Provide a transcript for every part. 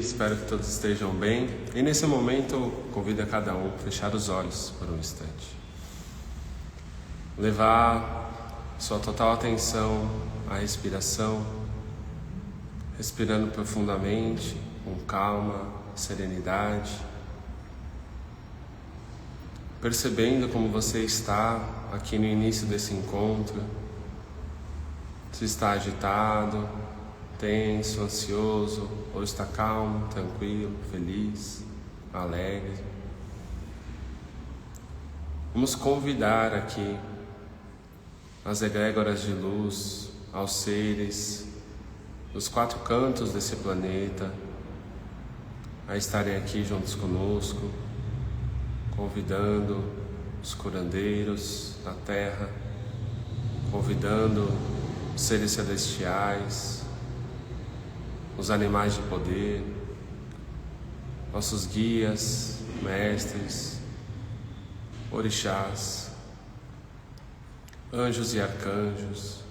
espero que todos estejam bem. E nesse momento, convido a cada um a fechar os olhos por um instante. Levar sua total atenção à respiração, respirando profundamente, com calma, serenidade, percebendo como você está aqui no início desse encontro, se está agitado, tenso, ansioso, ou está calmo, tranquilo, feliz, alegre. Vamos convidar aqui as egrégoras de luz, aos seres dos 4 cantos desse planeta, a estarem aqui juntos conosco, convidando os curandeiros da Terra, convidando os seres celestiais, os animais de poder, nossos guias, mestres, orixás, anjos e arcanjos,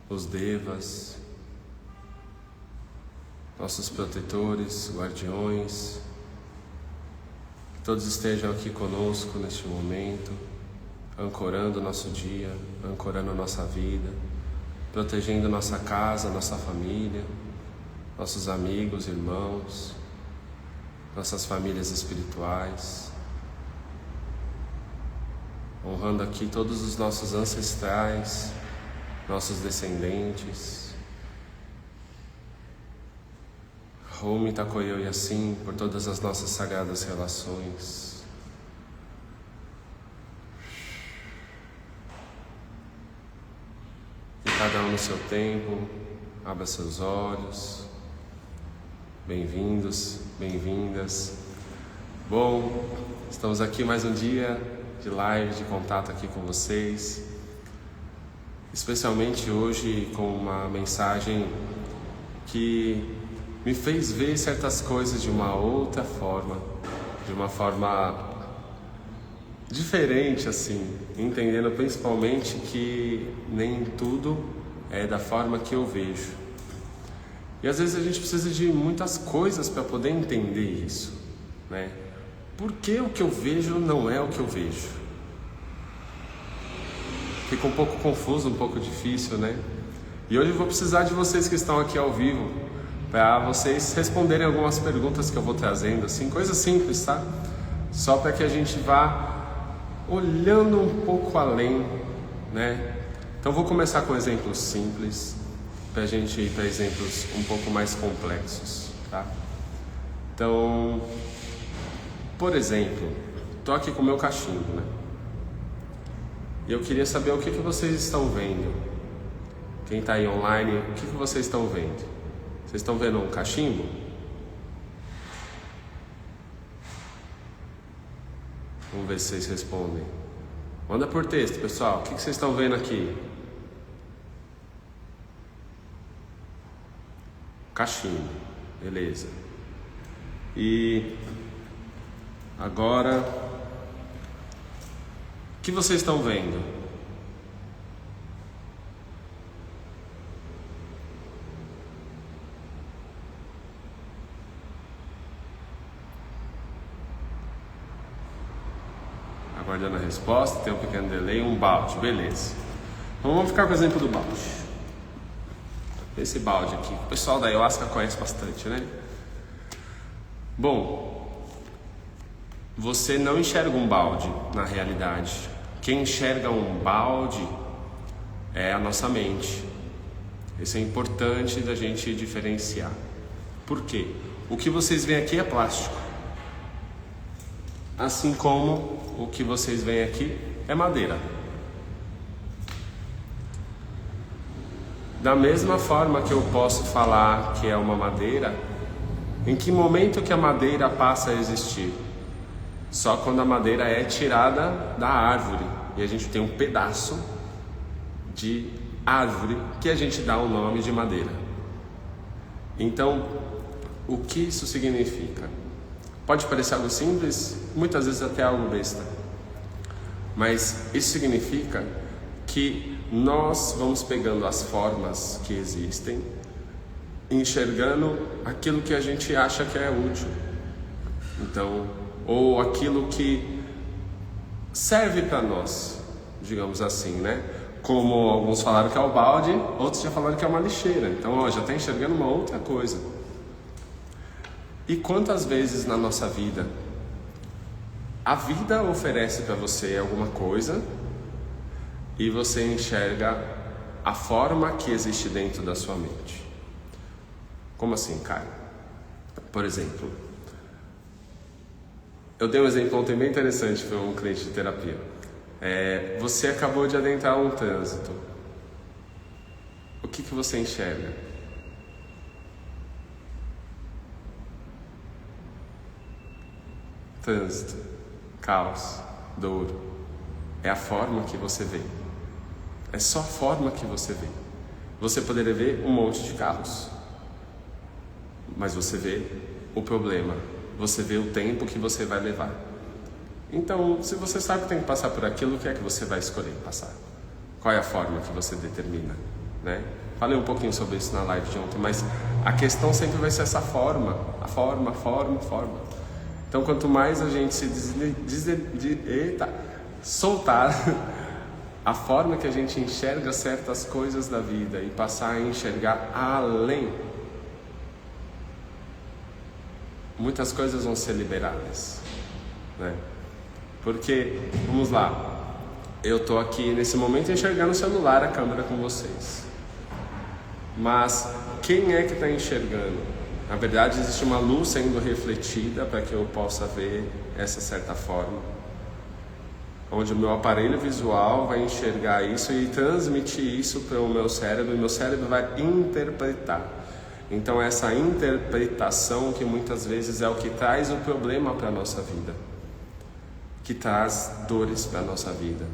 os devas, nossos protetores, guardiões, que todos estejam aqui conosco neste momento, ancorando o nosso dia, ancorando a nossa vida, protegendo nossa casa, nossa família, nossos amigos, irmãos, nossas famílias espirituais, honrando aqui todos os nossos ancestrais, nossos descendentes, Home Takoyo Yassin, por todas as nossas sagradas relações. E cada um no seu tempo, abra seus olhos. Bem-vindos, bem-vindas. Bom, estamos aqui mais um dia de live, de contato aqui com vocês. Especialmente hoje com uma mensagem que me fez ver certas coisas de uma outra forma, de uma forma diferente assim, entendendo principalmente que nem tudo é da forma que eu vejo. E às vezes a gente precisa de muitas coisas para poder entender isso, né? Por que o que eu vejo não é o que eu vejo? Fica um pouco confuso, um pouco difícil, né? E hoje eu vou precisar de vocês que estão aqui ao vivo, para vocês responderem algumas perguntas que eu vou trazendo, assim, coisas simples, tá? Só para que a gente vá olhando um pouco além, né? Então vou começar com exemplos simples, para a gente ir para exemplos um pouco mais complexos, tá? Então, por exemplo, estou aqui com o meu cachimbo, né? E eu queria saber o que vocês estão vendo. Quem está aí online, o que vocês estão vendo? Vocês estão vendo um cachimbo? Vamos ver se vocês respondem. Manda por texto, pessoal. O que vocês estão vendo aqui? Cachimbo, beleza. E agora, o que vocês estão vendo? Aguardando a resposta, tem um pequeno delay, um balde, beleza. Então vamos ficar com o exemplo do balde. Esse balde aqui, o pessoal da Ayahuasca conhece bastante, né? Bom, você não enxerga um balde na realidade. Quem enxerga um balde é a nossa mente. Isso é importante da gente diferenciar. Por quê? O que vocês veem aqui é plástico. Assim como o que vocês veem aqui é madeira. Da mesma forma que eu posso falar que é uma madeira, em que momento que a madeira passa a existir? Só quando a madeira é tirada da árvore e a gente tem um pedaço de árvore que a gente dá o nome de madeira. Então, o que isso significa? Pode parecer algo simples, muitas vezes até algo besta, mas isso significa que nós vamos pegando as formas que existem enxergando aquilo que a gente acha que é útil. Então, ou aquilo que serve para nós, digamos assim, né? Como alguns falaram que é o balde, outros já falaram que é uma lixeira. Então, ó, já está enxergando uma outra coisa. E quantas vezes na nossa vida a vida oferece para você alguma coisa e você enxerga a forma que existe dentro da sua mente? Como assim, Caio? Por exemplo, eu dei um exemplo ontem bem interessante para um cliente de terapia. Você acabou de adentrar um trânsito. O que você enxerga? Trânsito, caos, dor. É a forma que você vê. É só a forma que você vê. Você poderia ver um monte de carros, mas você vê o problema. Você vê o tempo que você vai levar. Então, se você sabe que tem que passar por aquilo, o que é que você vai escolher passar? Qual é a forma que você determina, né? Falei um pouquinho sobre isso na live de ontem, mas a questão sempre vai ser essa forma. A forma. Então, quanto mais a gente se soltar a forma que a gente enxerga certas coisas da vida e passar a enxergar além, muitas coisas vão ser liberadas, né? Porque, vamos lá, eu tô aqui nesse momento enxergando o celular, a câmera com vocês, mas quem é que está enxergando? Na verdade, existe uma luz sendo refletida para que eu possa ver essa certa forma, onde o meu aparelho visual vai enxergar isso e transmitir isso para o meu cérebro, e meu cérebro vai interpretar. Então, essa interpretação que muitas vezes é o que traz o problema para a nossa vida, que traz dores para a nossa vida.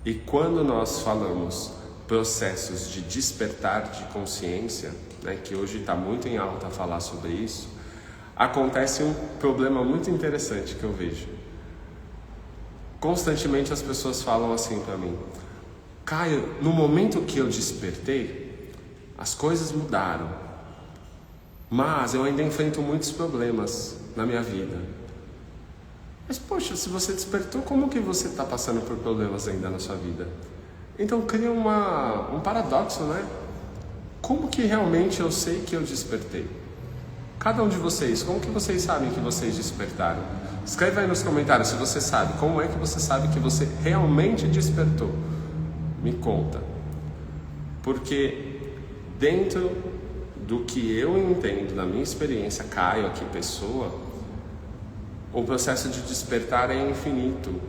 E quando nós falamos processos de despertar de consciência, né, que hoje está muito em alta falar sobre isso, acontece um problema muito interessante que eu vejo. Constantemente as pessoas falam assim para mim: Caio, no momento que eu despertei, as coisas mudaram, mas eu ainda enfrento muitos problemas na minha vida. Mas poxa, se você despertou, como que você está passando por problemas ainda na sua vida? Então cria um paradoxo, né? Como que realmente eu sei que eu despertei? Cada um de vocês, como que vocês sabem que vocês despertaram? Escreve aí nos comentários se você sabe. Como é que você sabe que você realmente despertou? Me conta. Porque dentro do que eu entendo, da minha experiência, Caio aqui, pessoa, o processo de despertar é infinito.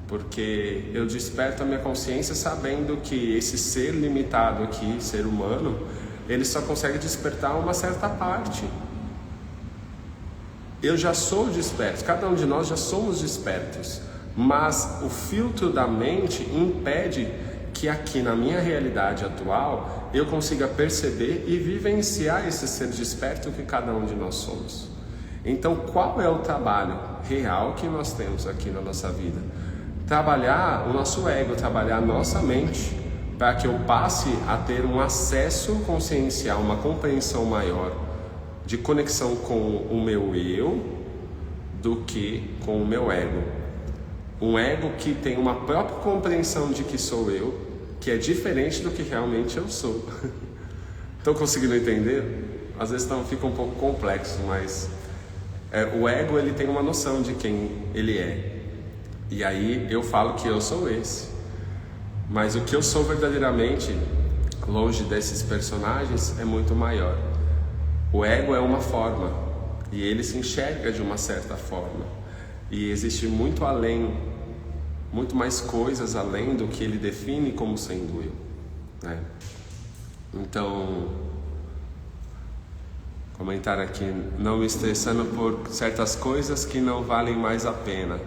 Porque eu desperto a minha consciência sabendo que esse ser limitado aqui, ser humano, ele só consegue despertar uma certa parte. Eu já sou desperto, cada um de nós já somos despertos, mas o filtro da mente impede que aqui na minha realidade atual eu consiga perceber e vivenciar esse ser desperto que cada um de nós somos. Então, qual é o trabalho real que nós temos aqui na nossa vida? Trabalhar o nosso ego, trabalhar a nossa mente, para que eu passe a ter um acesso consciencial, uma compreensão maior de conexão com o meu eu do que com o meu ego. Um ego que tem uma própria compreensão de que sou eu, que é diferente do que realmente eu sou. Estão conseguindo entender? Às vezes fica um pouco complexo, mas o ego, ele tem uma noção de quem ele é. E aí eu falo que eu sou esse. Mas o que eu sou verdadeiramente, longe desses personagens, é muito maior. O ego é uma forma, e ele se enxerga de uma certa forma. E existe muito além, muito mais coisas além do que ele define como sendo eu, né? Então, comentar aqui: não me estressando por certas coisas que não valem mais a pena.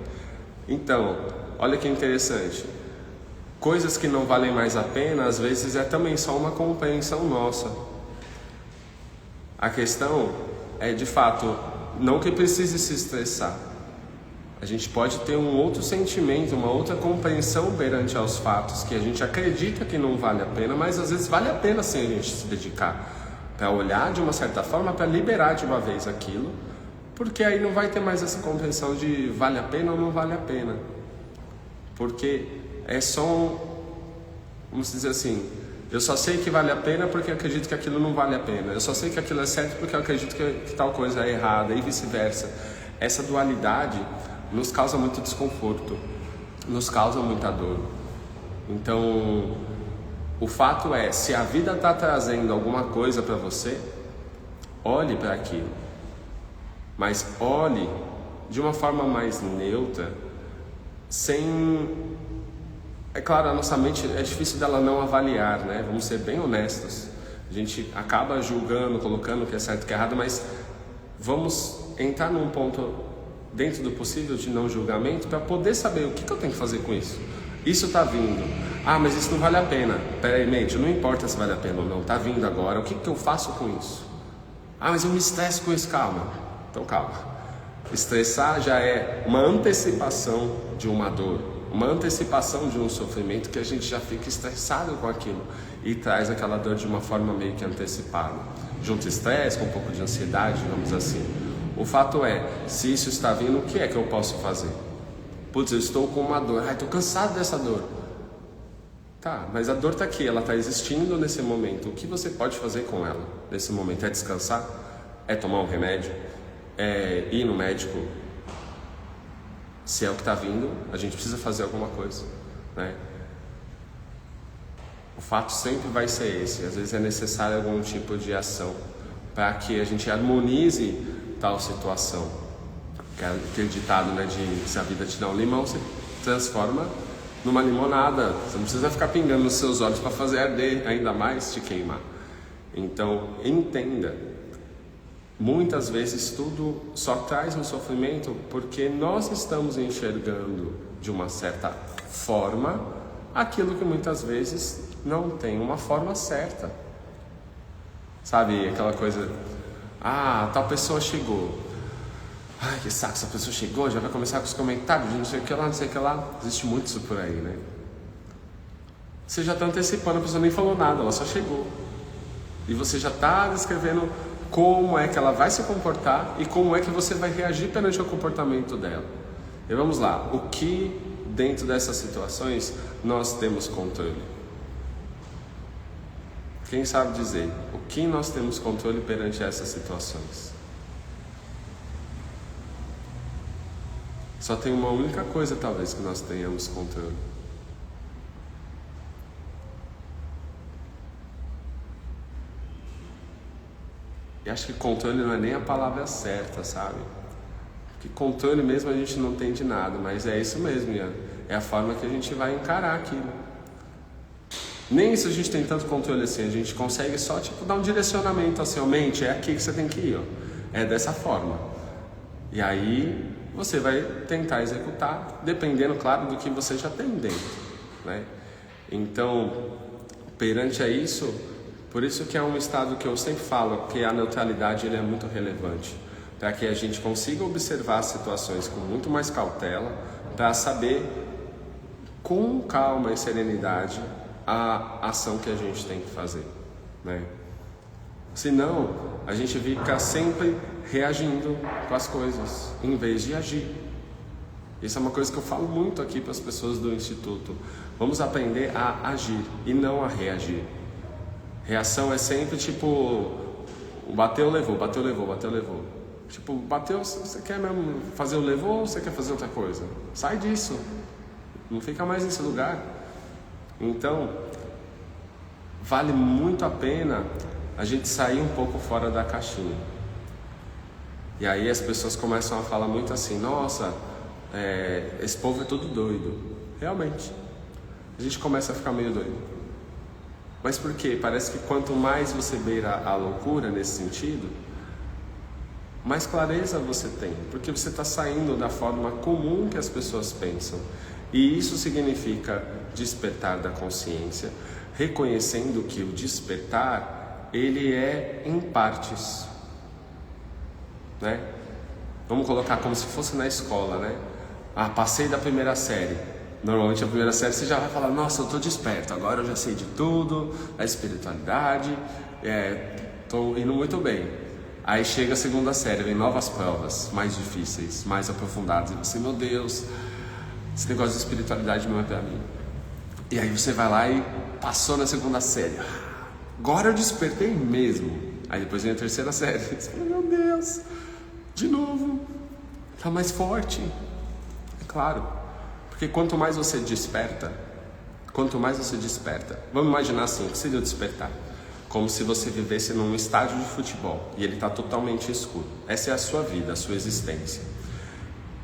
Então, olha que interessante. Coisas que não valem mais a pena, às vezes é também só uma compreensão nossa. A questão é, de fato, não que precise se estressar. A gente pode ter um outro sentimento, uma outra compreensão perante aos fatos que a gente acredita que não vale a pena, mas às vezes vale a pena sim a gente se dedicar para olhar de uma certa forma, para liberar de uma vez aquilo, porque aí não vai ter mais essa compreensão de vale a pena ou não vale a pena, porque é só vamos dizer assim, eu só sei que vale a pena porque eu acredito que aquilo não vale a pena, eu só sei que aquilo é certo porque eu acredito que tal coisa é errada e vice-versa. Essa dualidade nos causa muito desconforto, nos causa muita dor. Então, o fato é, se a vida está trazendo alguma coisa para você, olhe para aquilo, mas olhe de uma forma mais neutra, sem... É claro, a nossa mente é difícil dela não avaliar, né? Vamos ser bem honestos. A gente acaba julgando, colocando o que é certo e o que é errado, mas vamos entrar num ponto dentro do possível de não julgamento para poder saber o que eu tenho que fazer com isso. Isso está vindo. Ah, mas isso não vale a pena. Peraí, mente, não importa se vale a pena ou não. Está vindo agora. O que eu faço com isso? Ah, mas eu me estresso com isso. Calma. Então calma. Estressar já é uma antecipação de uma dor, uma antecipação de um sofrimento que a gente já fica estressado com aquilo e traz aquela dor de uma forma meio que antecipada. Junto estresse com um pouco de ansiedade, digamos assim. O fato é, se isso está vindo, o que é que eu posso fazer? Putz, eu estou com uma dor. Ai, estou cansado dessa dor. Tá, mas a dor está aqui, ela está existindo nesse momento. O que você pode fazer com ela nesse momento? É descansar? É tomar um remédio? É ir no médico? Se é o que está vindo, a gente precisa fazer alguma coisa, né? O fato sempre vai ser esse. Às vezes é necessário algum tipo de ação para que a gente harmonize tal situação. Aquele ditado, né, de se a vida te dá um limão, você transforma numa limonada. Você não precisa ficar pingando nos seus olhos para fazer arder ainda mais, te queimar. Então, entenda, muitas vezes tudo só traz um sofrimento porque nós estamos enxergando de uma certa forma aquilo que muitas vezes não tem uma forma certa. Sabe, aquela coisa, ah, tal pessoa chegou. Ai, que saco, essa pessoa chegou, já vai começar com os comentários de não sei o que lá, não sei o que lá. Existe muito isso por aí, né? Você já está antecipando, a pessoa nem falou nada, ela só chegou. E você já está descrevendo como é que ela vai se comportar e como é que você vai reagir perante o comportamento dela. E vamos lá, o que dentro dessas situações nós temos controle? Quem sabe dizer o que nós temos controle perante essas situações? Só tem uma única coisa talvez que nós tenhamos controle. E acho que controle não é nem a palavra certa, sabe? Porque controle mesmo a gente não tem de nada, mas é isso mesmo, Ian. É a forma que a gente vai encarar aquilo. Nem isso a gente tem tanto controle assim, a gente consegue só tipo dar um direcionamento assim, mente, é aqui que você tem que ir, ó. É dessa forma. E aí você vai tentar executar, dependendo, claro, do que você já tem dentro, né? Então, perante a isso, por isso que é um estado que eu sempre falo, que a neutralidade ele é muito relevante, para que a gente consiga observar as situações com muito mais cautela, para saber com calma e serenidade a ação que a gente tem que fazer, né? Senão, a gente fica sempre reagindo com as coisas, em vez de agir. Isso é uma coisa que eu falo muito aqui para as pessoas do Instituto. Vamos aprender a agir e não a reagir. Reação é sempre tipo, bateu, levou, bateu, levou, bateu, levou. Tipo, bateu, você quer mesmo fazer o levou ou você quer fazer outra coisa? Sai disso, não fica mais nesse lugar. Então, vale muito a pena a gente sair um pouco fora da caixinha. E aí as pessoas começam a falar muito assim, nossa, esse povo é tudo doido. Realmente, a gente começa a ficar meio doido. Mas por quê? Parece que quanto mais você beira a loucura nesse sentido, mais clareza você tem, porque você está saindo da forma comum que as pessoas pensam. E isso significa despertar da consciência, reconhecendo que o despertar, ele é em partes, né? Vamos colocar como se fosse na escola, né? Ah, passei da primeira série. Normalmente a primeira série você já vai falar, nossa, eu estou desperto, agora eu já sei de tudo, a espiritualidade, tô indo muito bem. Aí chega a segunda série, vem novas provas, mais difíceis, mais aprofundadas. E você, meu Deus, esse negócio de espiritualidade não é pra mim. E aí você vai lá e passou na segunda série. Agora eu despertei mesmo. Aí depois vem a terceira série. Você fala, meu Deus, de novo, tá mais forte. É claro, porque quanto mais você desperta, vamos imaginar assim, o que seria o despertar? Como se você vivesse num estádio de futebol e ele está totalmente escuro. Essa é a sua vida, a sua existência.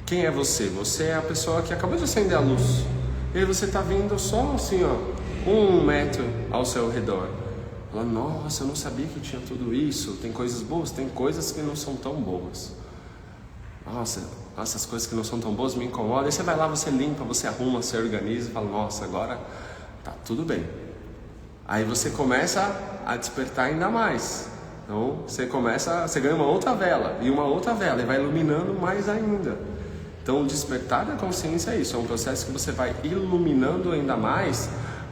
Quem é você? Você é a pessoa que acabou de acender a luz. E aí você está vendo só assim, ó, 1 metro ao seu redor. Fala, nossa, eu não sabia que tinha tudo isso. Tem coisas boas, tem coisas que não são tão boas. Nossa, essas coisas que não são tão boas me incomodam. Aí você vai lá, você limpa, você arruma, você organiza e fala, nossa, agora tá tudo bem. Aí você começa a despertar ainda mais. Então você ganha uma outra vela e uma outra vela e vai iluminando mais ainda. Então o despertar da consciência é isso, é um processo que você vai iluminando ainda mais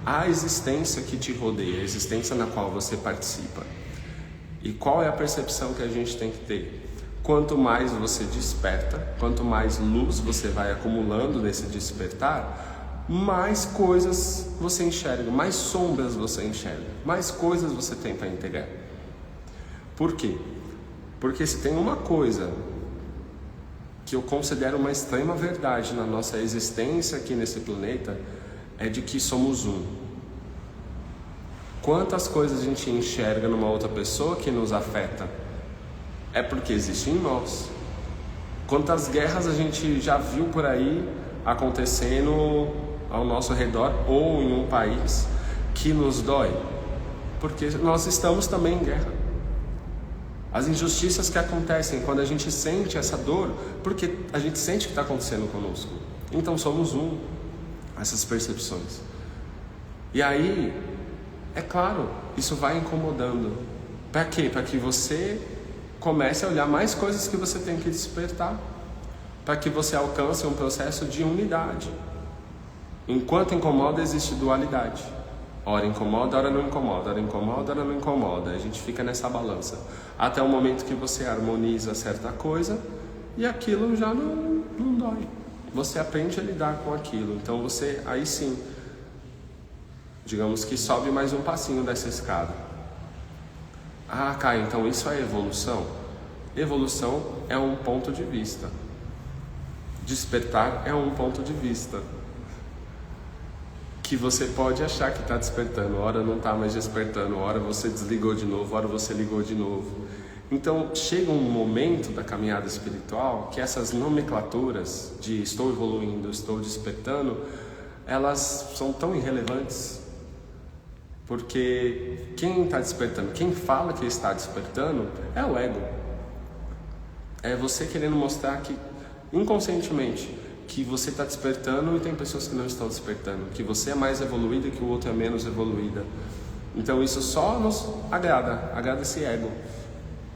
a existência que te rodeia, a existência na qual você participa. E qual é a percepção que a gente tem que ter? Quanto mais você desperta, quanto mais luz você vai acumulando nesse despertar, mais coisas você enxerga, mais sombras você enxerga, mais coisas você tem para integrar. Por quê? Porque se tem uma coisa que eu considero uma extrema verdade na nossa existência aqui nesse planeta, é de que somos um. Quantas coisas a gente enxerga numa outra pessoa que nos afeta? É porque existe em nós. Quantas guerras a gente já viu por aí acontecendo ao nosso redor ou em um país que nos dói? Porque nós estamos também em guerra. As injustiças que acontecem quando a gente sente essa dor, porque a gente sente que está acontecendo conosco. Então somos um, essas percepções. E aí, é claro, isso vai incomodando. Para quê? Para que você comece a olhar mais coisas que você tem que despertar. Para que você alcance um processo de unidade. Enquanto incomoda, existe dualidade. Ora incomoda, ora não incomoda, ora incomoda, ora não incomoda. A gente fica nessa balança. Até o momento que você harmoniza certa coisa e aquilo já não dói. Você aprende a lidar com aquilo. Então você, aí sim, digamos que sobe mais um passinho dessa escada. Ah, Caio, então isso é evolução? Evolução é um ponto de vista. Despertar é um ponto de vista. Que você pode achar que está despertando, hora não está mais despertando, hora você desligou de novo, hora você ligou de novo. Então chega um momento da caminhada espiritual que essas nomenclaturas de estou evoluindo, estou despertando, elas são tão irrelevantes. Porque quem está despertando, quem fala que está despertando é o ego. É você querendo mostrar que inconscientemente que você está despertando e tem pessoas que não estão despertando, que você é mais evoluída e que o outro é menos evoluída. Então isso só nos agrada esse ego,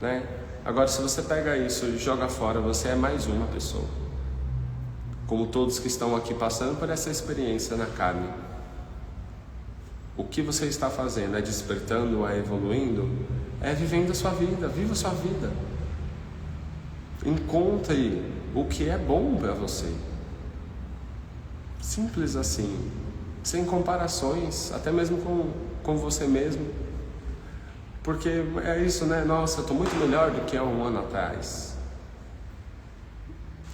né? Agora se você pega isso e joga fora, você é mais uma pessoa, como todos que estão aqui passando por essa experiência na carne. O que você está fazendo? É despertando, é evoluindo? É vivendo a sua vida, viva a sua vida. Encontre o que é bom para você. Simples assim, sem comparações, até mesmo com você mesmo. Porque é isso, né? Nossa, eu estou muito melhor do que há um ano atrás.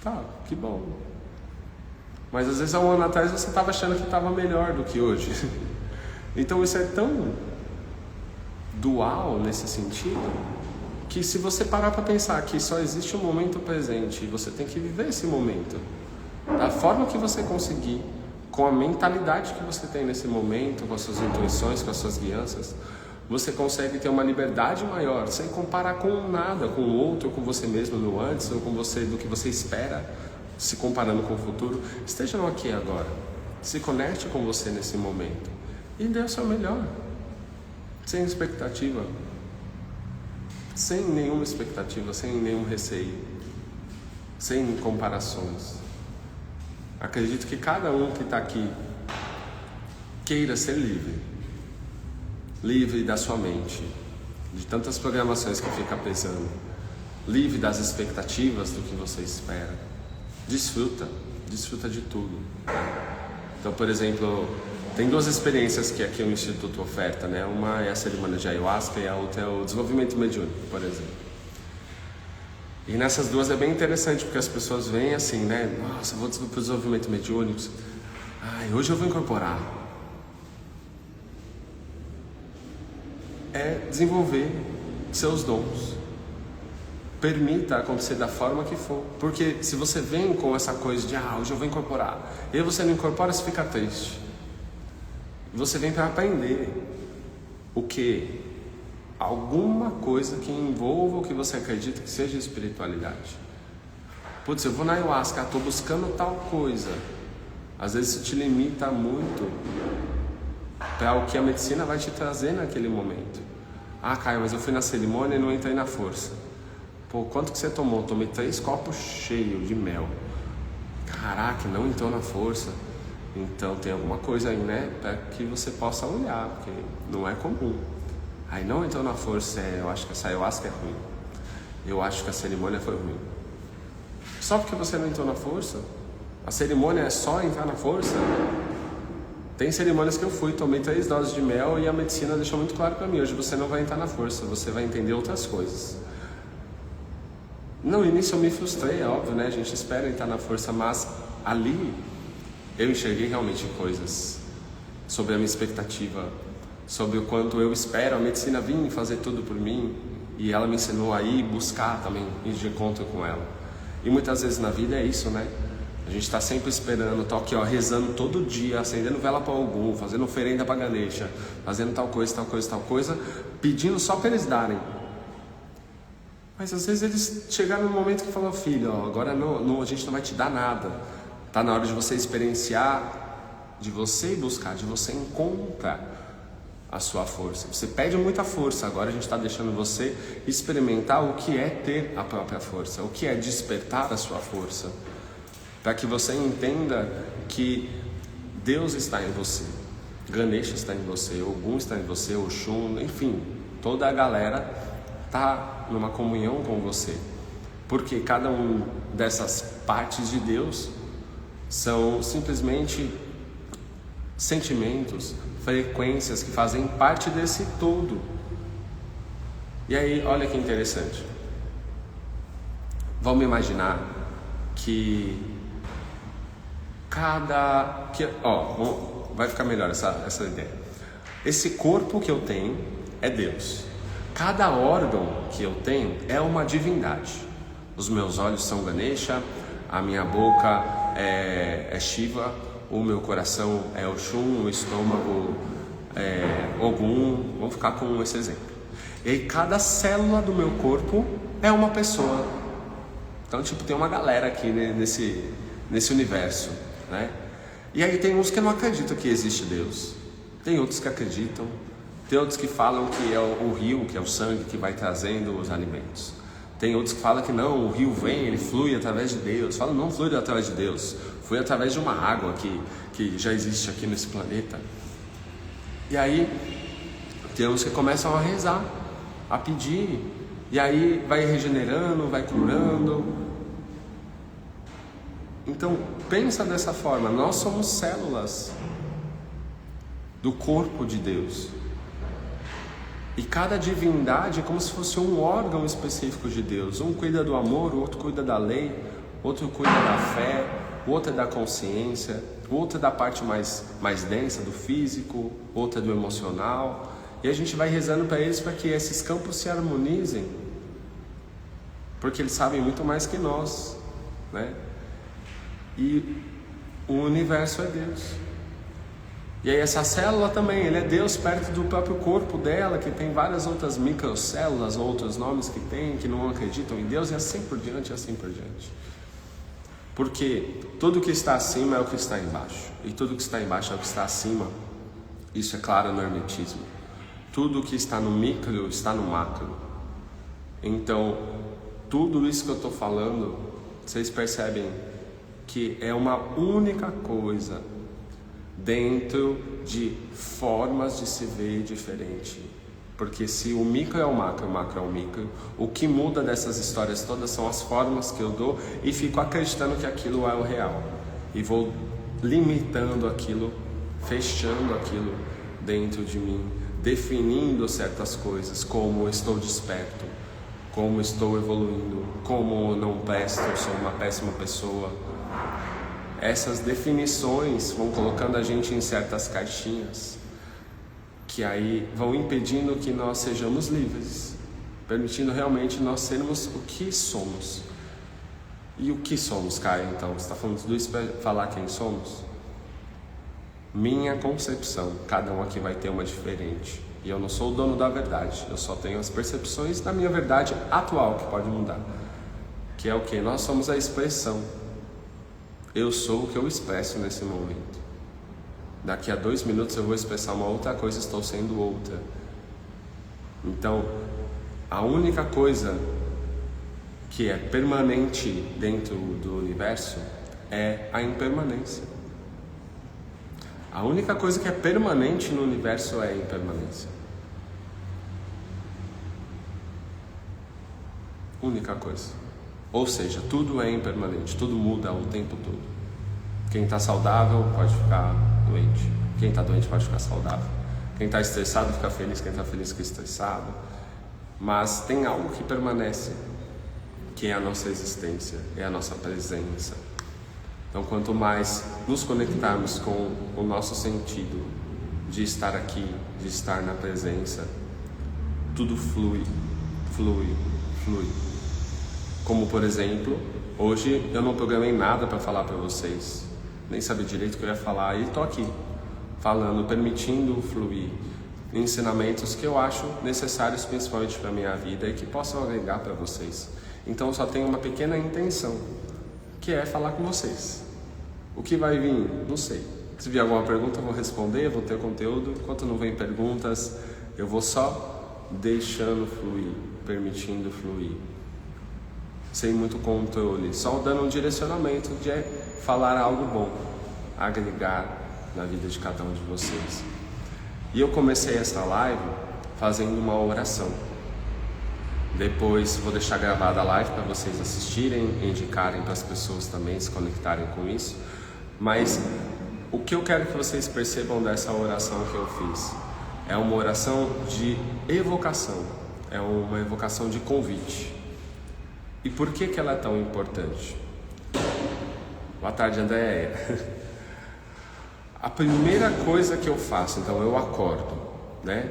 Tá, que bom. Mas às vezes há um ano atrás você estava achando que estava melhor do que hoje. Então isso é tão dual nesse sentido, que se você parar para pensar que só existe um momento presente e você tem que viver esse momento da forma que você conseguir, com a mentalidade que você tem nesse momento, com as suas intuições, com as suas guianças, você consegue ter uma liberdade maior, sem comparar com nada, com o outro, com você mesmo no antes, ou com você, do que você espera, se comparando com o futuro. Esteja no aqui e agora, se conecte com você nesse momento e dê o seu melhor, sem expectativa, sem nenhuma expectativa, sem nenhum receio, sem comparações. Acredito que cada um que está aqui queira ser livre da sua mente, de tantas programações que fica pesando. Livre das expectativas do que você espera. Desfruta de tudo. Então, por exemplo, tem duas experiências que aqui o Instituto oferta, né? Uma é a cerimônia de ayahuasca e a outra é o desenvolvimento mediúnico, por exemplo. E nessas duas é bem interessante, porque as pessoas vêm assim, né? Nossa, eu vou para o desenvolvimento mediúnico. Ai, hoje eu vou incorporar. É desenvolver seus dons. Permita acontecer da forma que for. Porque se você vem com essa coisa de hoje eu vou incorporar, e aí você não incorpora, você fica triste. Você vem para aprender o que? Alguma coisa que envolva o que você acredita que seja espiritualidade. Putz, eu vou na ayahuasca, estou buscando tal coisa. Às vezes isso te limita muito para o que a medicina vai te trazer naquele momento. Ah, Caio, mas eu fui na cerimônia e não entrei na força. Pô, quanto que você tomou? Tomei 3 copos cheios de mel. Caraca, não entrou na força. Então tem alguma coisa aí, né? Para que você possa olhar, porque não é comum. Aí não entrou na força, eu acho que essa ayahuasca é ruim. Eu acho que a cerimônia foi ruim. Só porque você não entrou na força? A cerimônia é só entrar na força? Tem cerimônias que eu fui, tomei 3 doses de mel e a medicina deixou muito claro para mim. Hoje você não vai entrar na força, você vai entender outras coisas. No início eu me frustrei, é óbvio, né? A gente espera entrar na força, mas ali eu enxerguei realmente coisas sobre a minha expectativa, sobre o quanto eu espero a medicina vir fazer tudo por mim, e ela me ensinou a ir buscar também, ir de encontro com ela. E muitas vezes na vida é isso, né? A gente está sempre esperando, tá aqui, ó, rezando todo dia, acendendo vela para algum, fazendo oferenda para Ganesha, fazendo tal coisa, pedindo só para eles darem. Mas às vezes eles chegaram no momento que falaram, filho, ó, agora não, a gente não vai te dar nada. Tá na hora de você experienciar, de você ir buscar, de você encontrar a sua força. Você pede muita força, agora a gente está deixando você experimentar o que é ter a própria força, o que é despertar a sua força, para que você entenda que Deus está em você, Ganesha está em você, Ogum está em você, Oxum, enfim, toda a galera está numa comunhão com você, porque cada um dessas partes de Deus são simplesmente sentimentos, frequências que fazem parte desse todo. E aí, olha que interessante. Vamos imaginar que vai ficar melhor essa ideia. Esse corpo que eu tenho é Deus. Cada órgão que eu tenho é uma divindade. Os meus olhos são Ganesha, a minha boca é Shiva, o meu coração é Oxum, o estômago é Ogum. Vamos ficar com esse exemplo. E aí cada célula do meu corpo é uma pessoa. Então tem uma galera aqui nesse universo, né? E aí tem uns que não acreditam que existe Deus. Tem outros que acreditam. Tem outros que falam que é o rio, que é o sangue que vai trazendo os alimentos. Tem outros que falam que não, o rio vem, ele flui através de Deus. Falam, não flui através de Deus, flui através de uma água que já existe aqui nesse planeta. E aí tem uns que começam a rezar, a pedir, e aí vai regenerando, vai curando. Então pensa dessa forma, nós somos células do corpo de Deus. E cada divindade é como se fosse um órgão específico de Deus. Um cuida do amor, o outro cuida da lei, outro cuida da fé, o outro é da consciência, o outro é da parte mais densa, do físico, outro é do emocional. E a gente vai rezando para eles para que esses campos se harmonizem, porque eles sabem muito mais que nós, né? E o universo é Deus. E aí essa célula também, ele é Deus perto do próprio corpo dela, que tem várias outras microcélulas, outros nomes que tem, que não acreditam em Deus, e assim por diante, Porque tudo que está acima é o que está embaixo, e tudo que está embaixo é o que está acima. Isso é claro no hermetismo. Tudo que está no micro está no macro. Então, tudo isso que eu estou falando, vocês percebem que é uma única coisa dentro de formas de se ver diferente. Porque se o micro é o macro é o micro, o que muda dessas histórias todas são as formas que eu dou e fico acreditando que aquilo é o real. E vou limitando aquilo, fechando aquilo dentro de mim, definindo certas coisas, como estou desperto, como estou evoluindo, como não presto, sou uma péssima pessoa. Essas definições vão colocando a gente em certas caixinhas, que aí vão impedindo que nós sejamos livres, permitindo realmente nós sermos o que somos. E o que somos, Caio? Então, você está falando tudo isso para falar quem somos? Minha concepção, cada um aqui vai ter uma diferente. E eu não sou o dono da verdade, eu só tenho as percepções da minha verdade atual, que pode mudar. Que é o que? Nós somos a expressão. Eu sou o que eu expresso nesse momento. Daqui a 2 minutos eu vou expressar uma outra coisa, estou sendo outra. Então, a única coisa que é permanente dentro do universo é a impermanência. A única coisa que é permanente no universo é a impermanência. Única coisa. Ou seja, tudo é impermanente, tudo muda o tempo todo. Quem está saudável pode ficar doente. Quem está doente pode ficar saudável. Quem está estressado fica feliz, quem está feliz fica estressado. Mas tem algo que permanece, que é a nossa existência, é a nossa presença. Então, quanto mais nos conectarmos com o nosso sentido de estar aqui, de estar na presença, tudo flui, flui, flui. Como, por exemplo, hoje eu não programei nada para falar para vocês, nem sabia direito o que eu ia falar, e estou aqui, falando, permitindo fluir ensinamentos que eu acho necessários principalmente para a minha vida e que possam agregar para vocês. Então, só tenho uma pequena intenção, que é falar com vocês. O que vai vir? Não sei. Se vier alguma pergunta eu vou responder, eu vou ter conteúdo. Enquanto não vem perguntas, eu vou só deixando fluir, permitindo fluir. Sem muito controle, só dando um direcionamento de falar algo bom, agregar na vida de cada um de vocês. E eu comecei essa live fazendo uma oração. Depois vou deixar gravada a live para vocês assistirem, indicarem para as pessoas também se conectarem com isso. Mas o que eu quero que vocês percebam dessa oração que eu fiz é uma oração de evocação, é uma evocação de convite. E por que ela é tão importante? Boa tarde, Andréia. A primeira coisa que eu faço, então eu acordo, né?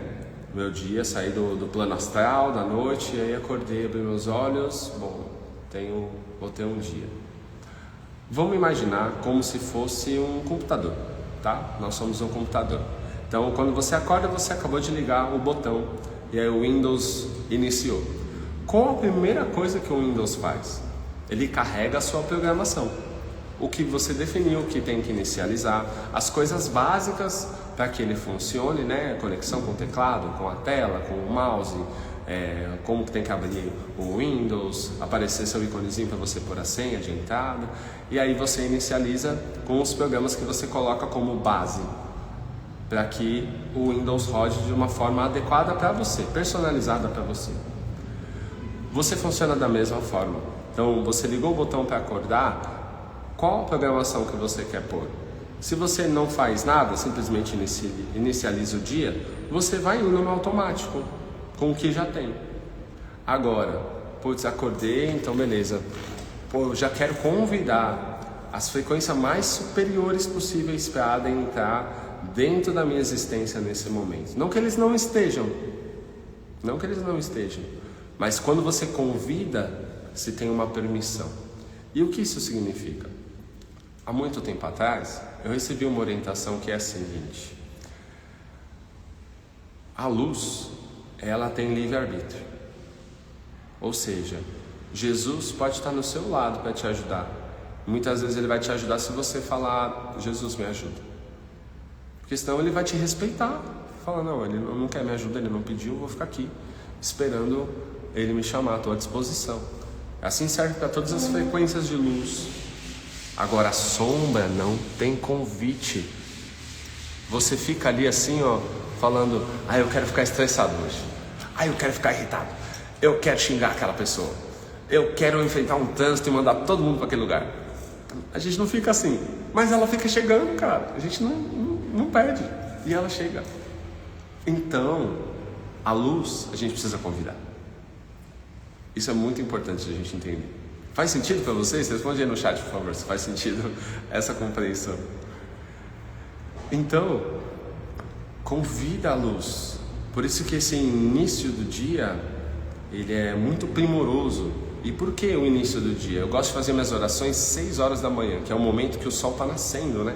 Meu dia, saí do plano astral, da noite, e aí acordei, abri meus olhos, bom, vou ter um dia. Vamos imaginar como se fosse um computador, tá? Nós somos um computador. Então, quando você acorda, você acabou de ligar o botão, e aí o Windows iniciou. Qual a primeira coisa que o Windows faz? Ele carrega a sua programação. O que você definiu que tem que inicializar, as coisas básicas para que ele funcione, né? Conexão com o teclado, com a tela, com o mouse, como que tem que abrir o Windows, aparecer seu iconezinho para você pôr a senha de entrada, e aí você inicializa com os programas que você coloca como base, para que o Windows rode de uma forma adequada para você, personalizada para você. Você funciona da mesma forma. Então, você ligou o botão para acordar, qual a programação que você quer pôr? Se você não faz nada, simplesmente inicializa o dia, você vai indo no automático, com o que já tem. Agora, putz, acordei, então beleza. Pô, eu já quero convidar as frequências mais superiores possíveis para adentrar dentro da minha existência nesse momento. Não que eles não estejam, mas quando você convida, se tem uma permissão. E o que isso significa? Há muito tempo atrás, eu recebi uma orientação que é a seguinte: a luz, ela tem livre-arbítrio. Ou seja, Jesus pode estar no seu lado para te ajudar. Muitas vezes ele vai te ajudar se você falar, Jesus me ajuda. Porque senão ele vai te respeitar. Fala, não, ele não quer me ajuda, ele não pediu, eu vou ficar aqui esperando ele me chamar, estou à disposição. Assim serve para todas as frequências de luz. Agora a sombra não tem convite. Você fica ali assim, ó, falando, eu quero ficar estressado hoje. Aí eu quero ficar irritado, eu quero xingar aquela pessoa, eu quero enfrentar um trânsito e mandar todo mundo para aquele lugar. A gente não fica assim, mas ela fica chegando, cara. A gente não pede e ela chega. Então, a luz a gente precisa convidar. Isso é muito importante a gente entender. Faz sentido para vocês? Responde aí no chat, por favor, se faz sentido essa compreensão. Então, convida a luz. Por isso que esse início do dia, ele é muito primoroso. E por que o início do dia? Eu gosto de fazer minhas orações 6 horas da manhã, que é o momento que o sol está nascendo, né?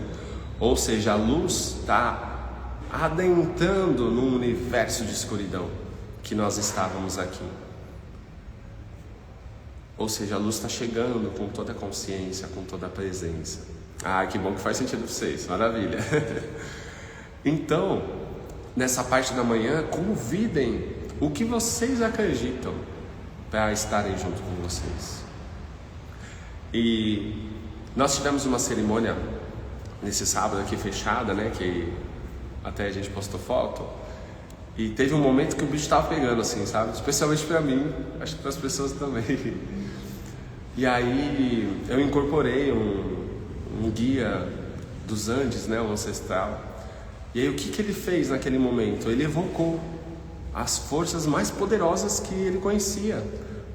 Ou seja, a luz está adentrando num universo de escuridão que nós estávamos aqui. Ou seja, a luz está chegando com toda a consciência, com toda a presença. Ah, que bom que faz sentido para vocês, maravilha. Então, nessa parte da manhã, convidem o que vocês acreditam para estarem junto com vocês. E nós tivemos uma cerimônia nesse sábado aqui fechada, né, que até a gente postou foto, e teve um momento que o bicho estava pegando assim, sabe, especialmente para mim, acho que para as pessoas também. E aí eu incorporei um guia dos Andes, né, um ancestral. E aí o que ele fez naquele momento? Ele evocou as forças mais poderosas que ele conhecia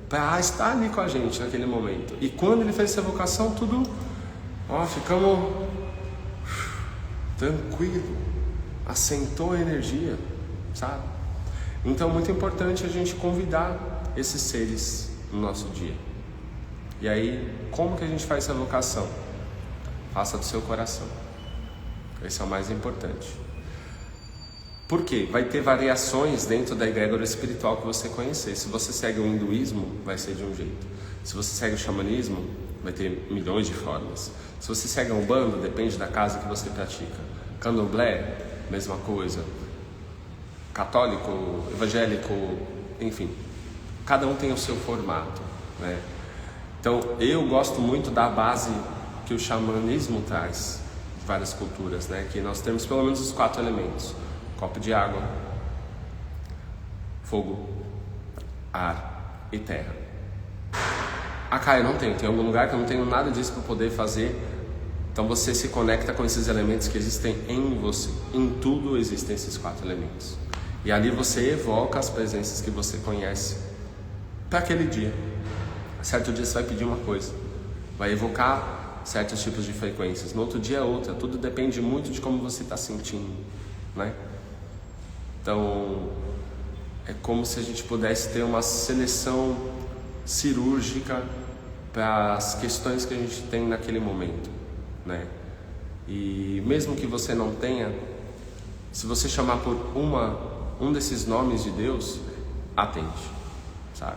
para estar ali com a gente naquele momento. E quando ele fez essa evocação, tudo, ficamos tranquilo, assentou a energia, sabe? Então é muito importante a gente convidar esses seres no nosso dia. E aí, como que a gente faz essa evocação? Faça do seu coração. Esse é o mais importante. Por quê? Vai ter variações dentro da egrégora espiritual que você conhecer. Se você segue o hinduísmo, vai ser de um jeito. Se você segue o xamanismo, vai ter milhões de formas. Se você segue a Umbanda, depende da casa que você pratica. Candomblé, mesma coisa. Católico, evangélico, enfim. Cada um tem o seu formato, né? Então, eu gosto muito da base que o xamanismo traz de várias culturas, né? Que nós temos pelo menos os 4 elementos. Copo de água, fogo, ar e terra. Eu não tenho. Tem algum lugar que eu não tenho nada disso para poder fazer. Então você se conecta com esses elementos que existem em você. Em tudo existem esses 4 elementos. E ali você evoca as presenças que você conhece para aquele dia. Certo dia você vai pedir uma coisa, vai evocar certos tipos de frequências. No outro dia é outra. Tudo depende muito de como você está sentindo, né? Então, é como se a gente pudesse ter uma seleção cirúrgica para as questões que a gente tem naquele momento, né? E mesmo que você não tenha, se você chamar por um desses nomes de Deus, atende, sabe?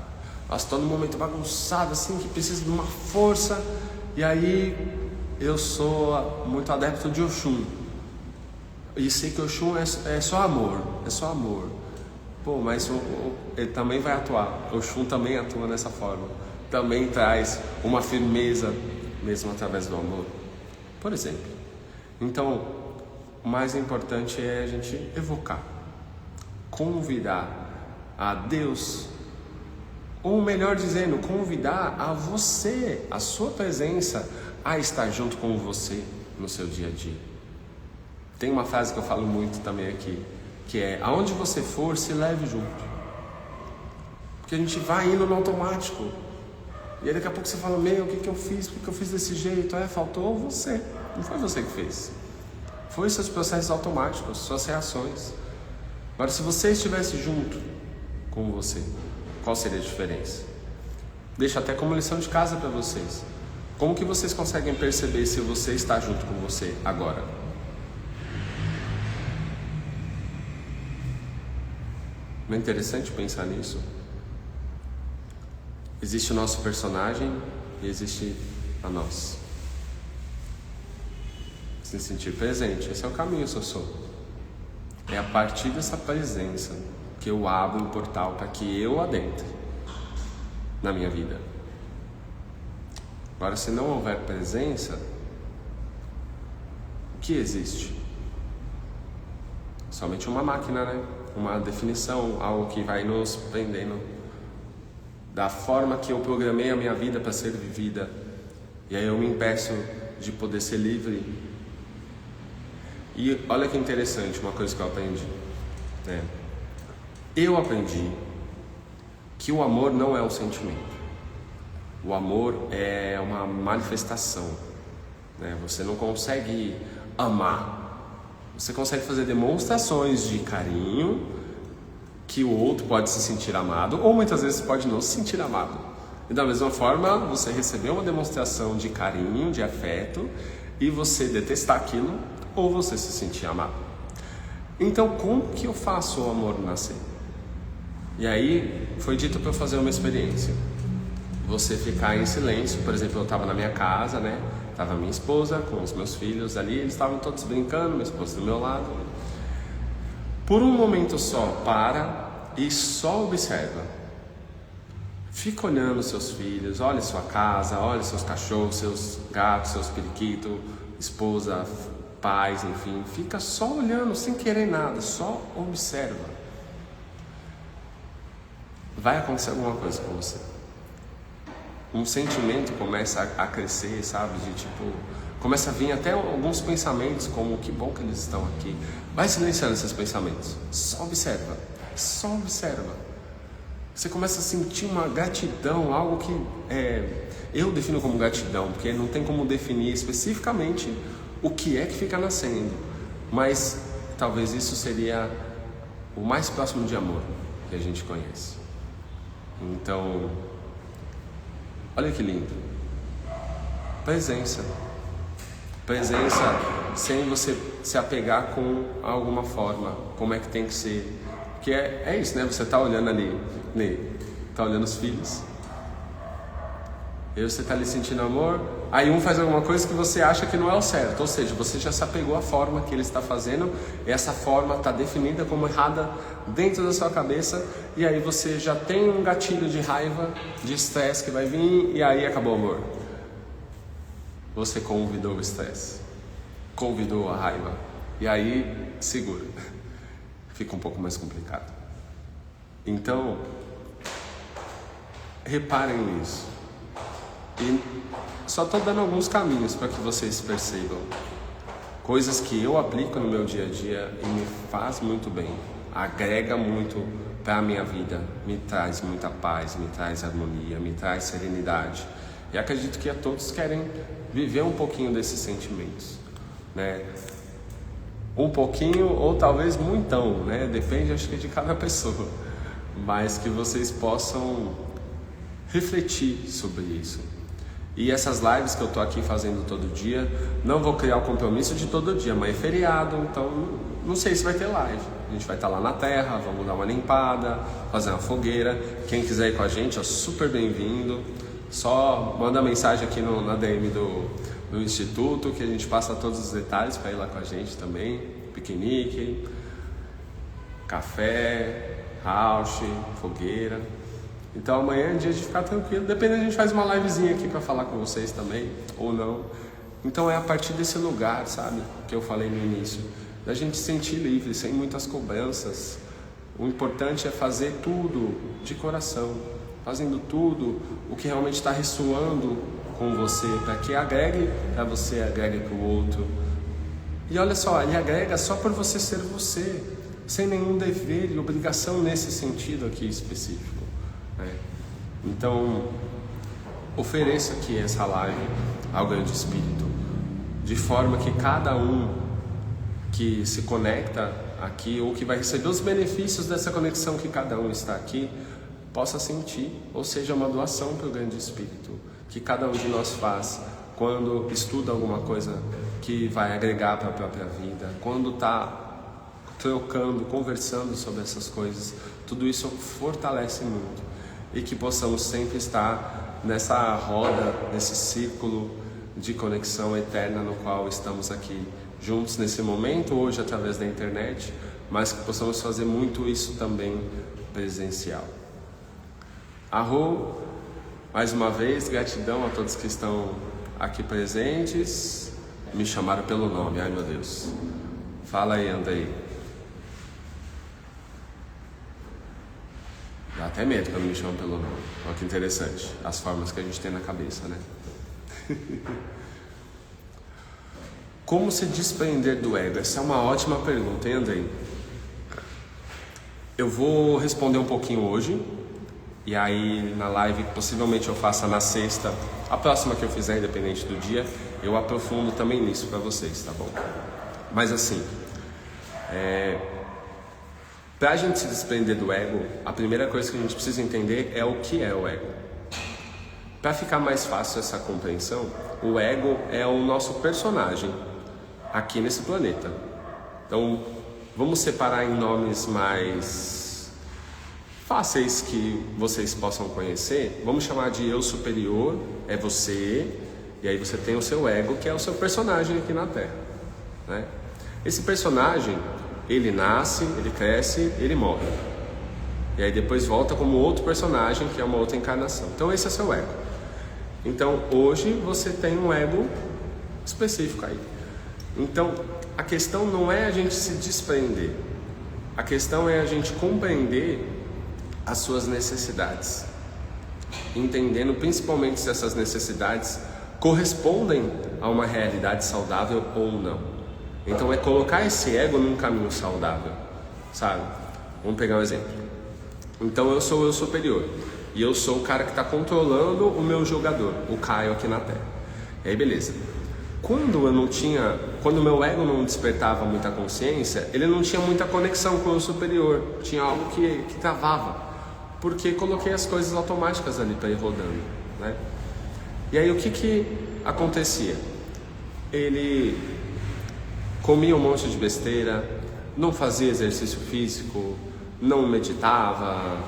Nossa, estou num momento bagunçado assim, que precisa de uma força. E aí, eu sou muito adepto de Oxum. E sei que Oxum é só amor, é só amor. Pô, mas ele também vai atuar. Oxum também atua dessa forma. Também traz uma firmeza, mesmo através do amor. Por exemplo. Então, o mais importante é a gente evocar, convidar a Deus, ou melhor dizendo, convidar a você, a sua presença, a estar junto com você no seu dia a dia. Tem uma frase que eu falo muito também aqui, que é: aonde você for, se leve junto. Porque a gente vai indo no automático. E aí daqui a pouco você fala: meu, o que eu fiz? Por que eu fiz desse jeito? Faltou você. Não foi você que fez. Foi seus processos automáticos, suas reações. Agora, se você estivesse junto com você, qual seria a diferença? Deixo até como lição de casa para vocês. Como que vocês conseguem perceber se você está junto com você agora? Não é interessante pensar nisso? Existe o nosso personagem e existe a nós. Se sentir presente, esse é o caminho, Sossô. É a partir dessa presença que eu abro um portal para que eu adentre na minha vida. Agora, se não houver presença, o que existe? Somente uma máquina, né? uma definição, algo que vai nos prendendo da forma que eu programei a minha vida para ser vivida. E aí eu me impeço de poder ser livre. E olha que interessante, uma coisa que eu aprendi, né? Eu aprendi que o amor não é um sentimento. O amor é uma manifestação, né? Você não consegue amar. Você consegue fazer demonstrações de carinho que o outro pode se sentir amado, ou muitas vezes pode não se sentir amado. E da mesma forma, você recebeu uma demonstração de carinho, de afeto, e você detestar aquilo, ou você se sentir amado. Então, como que eu faço o amor nascer? E aí, foi dito para eu fazer uma experiência. Você ficar em silêncio. Por exemplo, eu estava na minha casa, né? Tava minha esposa com os meus filhos ali, eles estavam todos brincando, minha esposa do meu lado. Por um momento só, para e só observa. Fica olhando seus filhos, olha sua casa, olha seus cachorros, seus gatos, seus periquitos, esposa, pais, enfim. Fica só olhando, sem querer nada, só observa. Vai acontecer alguma coisa com você. Um sentimento começa a crescer, sabe? De tipo, começa a vir até alguns pensamentos como que bom que eles estão aqui. Vai silenciando esses pensamentos. Só observa. Só observa. Você começa a sentir uma gratidão, algo que eu defino como gratidão, porque não tem como definir especificamente o que é que fica nascendo. Mas talvez isso seria o mais próximo de amor que a gente conhece. Então, olha que lindo. Presença. Presença sem você se apegar com alguma forma, como é que tem que ser. Porque é isso, né? Você está olhando ali, está olhando os filhos, e você está ali sentindo amor, aí um faz alguma coisa que você acha que não é o certo, ou seja, você já se apegou à forma que ele está fazendo, e essa forma está definida como errada dentro da sua cabeça, e aí você já tem um gatilho de raiva, de estresse que vai vir, e aí acabou o amor. Você convidou o estresse, convidou a raiva, e aí segura. Fica um pouco mais complicado. Então, reparem nisso. E só estou dando alguns caminhos para que vocês percebam. Coisas que eu aplico no meu dia a dia e me faz muito bem. Agrega muito para a minha vida. Me traz muita paz, me traz harmonia, me traz serenidade. E acredito que todos querem viver um pouquinho desses sentimentos, né? Um pouquinho ou talvez muitão, né? Depende, acho que de cada pessoa. Mas que vocês possam refletir sobre isso. E essas lives que eu tô aqui fazendo todo dia, não vou criar o compromisso de todo dia, mas é feriado, então não sei se vai ter live. A gente vai estar lá na terra, vamos dar uma limpada, fazer uma fogueira. Quem quiser ir com a gente, é super bem-vindo. Só manda mensagem aqui na DM do Instituto, que a gente passa todos os detalhes para ir lá com a gente também. Piquenique, café, house, fogueira. Então amanhã é dia de ficar tranquilo. Dependendo, a gente faz uma livezinha aqui para falar com vocês também, ou não. Então é a partir desse lugar, sabe, que eu falei no início, da gente se sentir livre, sem muitas cobranças. O importante é fazer tudo de coração, fazendo tudo o que realmente está ressoando com você, para que agregue para você, agregue para o outro. E olha só, ele agrega só por você ser você, sem nenhum dever e obrigação nesse sentido aqui específico, né? Então, ofereça aqui essa live ao Grande Espírito, de forma que cada um que se conecta aqui, ou que vai receber os benefícios dessa conexão que cada um está aqui, possa sentir, ou seja, uma doação para o Grande Espírito, que cada um de nós faz quando estuda alguma coisa que vai agregar para a própria vida, quando está trocando, conversando sobre essas coisas. Tudo isso fortalece muito, e que possamos sempre estar nessa roda, nesse círculo de conexão eterna no qual estamos aqui juntos nesse momento, hoje através da internet, mas que possamos fazer muito isso também presencial. Arro, mais uma vez, gratidão a todos que estão aqui presentes. Me chamaram pelo nome, ai meu Deus. Fala aí, Andrei. Dá até medo quando me chamam pelo nome. Olha que interessante, as formas que a gente tem na cabeça, né? Como se desprender do ego? Essa é uma ótima pergunta, hein, Andrei? Eu vou responder um pouquinho hoje, e aí na live possivelmente eu faça na sexta, a próxima que eu fizer, independente do dia, eu aprofundo também nisso para vocês, tá bom? Mas assim, para a gente se desprender do ego, a primeira coisa que a gente precisa entender é o que é o ego. Para ficar mais fácil essa compreensão, o ego é o nosso personagem aqui nesse planeta. Então, vamos separar em nomes mais fáceis que vocês possam conhecer. Vamos chamar de eu superior, é você, e aí você tem o seu ego, que é o seu personagem aqui na Terra, né? Esse personagem, ele nasce, ele cresce, ele morre. E aí depois volta como outro personagem, que é uma outra encarnação. Então esse é seu ego. Então hoje você tem um ego específico aí. Então a questão não é a gente se desprender. A questão é a gente compreender as suas necessidades. Entendendo principalmente se essas necessidades correspondem a uma realidade saudável ou não. Então é colocar esse ego num caminho saudável, sabe? Vamos pegar um exemplo. Então eu sou o eu superior e eu sou o cara que está controlando o meu jogador, o Caio aqui na Terra. E aí beleza. Quando o meu ego não despertava muita consciência, ele não tinha muita conexão com o superior, tinha algo que travava, porque coloquei as coisas automáticas ali para ir rodando, né? E aí o que acontecia? Ele comia um monte de besteira, não fazia exercício físico, não meditava,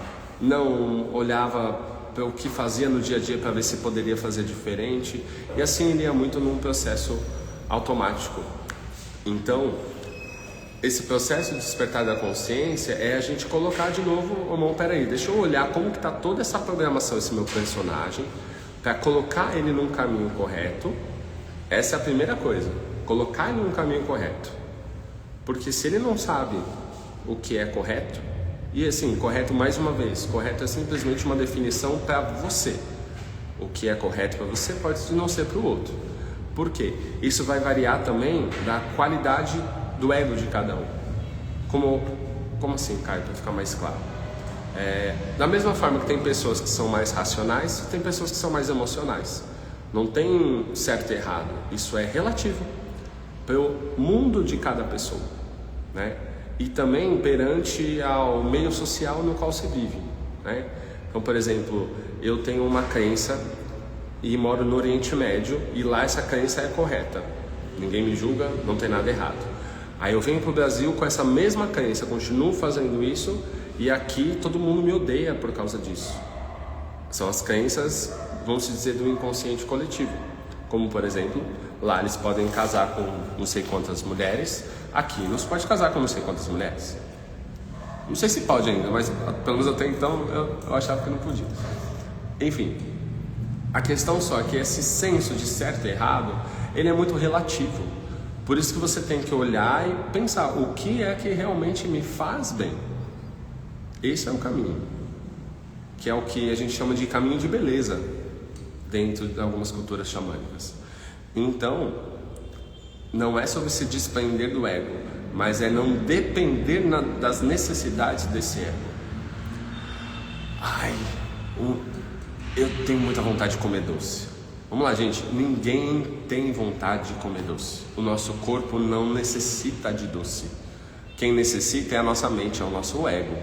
não olhava para o que fazia no dia a dia para ver se poderia fazer diferente, e assim ele ia muito num processo automático. Então, esse processo de despertar da consciência é a gente colocar de novo, irmão, peraí, deixa eu olhar como que está toda essa programação, esse meu personagem, para colocar ele num caminho correto. Essa é a primeira coisa, colocar ele num caminho correto. Porque se ele não sabe o que é correto, e assim, correto mais uma vez, correto é simplesmente uma definição para você. O que é correto para você pode não ser para o outro. Por quê? Isso vai variar também da qualidade do ego de cada um. Como assim, Caio, para ficar mais claro? Da mesma forma que tem pessoas que são mais racionais, tem pessoas que são mais emocionais. Não tem certo e errado, isso é relativo para o mundo de cada pessoa, né? E também perante ao meio social no qual se vive, né? Então, por exemplo, eu tenho uma crença e moro no Oriente Médio e lá essa crença é correta, ninguém me julga, não tem nada errado. Aí eu venho para o Brasil com essa mesma crença, continuo fazendo isso e aqui todo mundo me odeia por causa disso. São as crenças, vamos dizer, do inconsciente coletivo. Como, por exemplo, lá eles podem casar com não sei quantas mulheres, aqui não se pode casar com não sei quantas mulheres. Não sei se pode ainda, mas pelo menos até então eu achava que não podia. Enfim, a questão só é que esse senso de certo e errado, ele é muito relativo. Por isso que você tem que olhar e pensar, o que é que realmente me faz bem? Esse é o caminho, que é o que a gente chama de caminho de beleza, dentro de algumas culturas xamânicas. Então, não é sobre se desprender do ego, mas é não depender das necessidades desse ego. Eu tenho muita vontade de comer doce. Vamos lá, gente, ninguém tem vontade de comer doce. O nosso corpo não necessita de doce. Quem necessita é a nossa mente, é o nosso ego.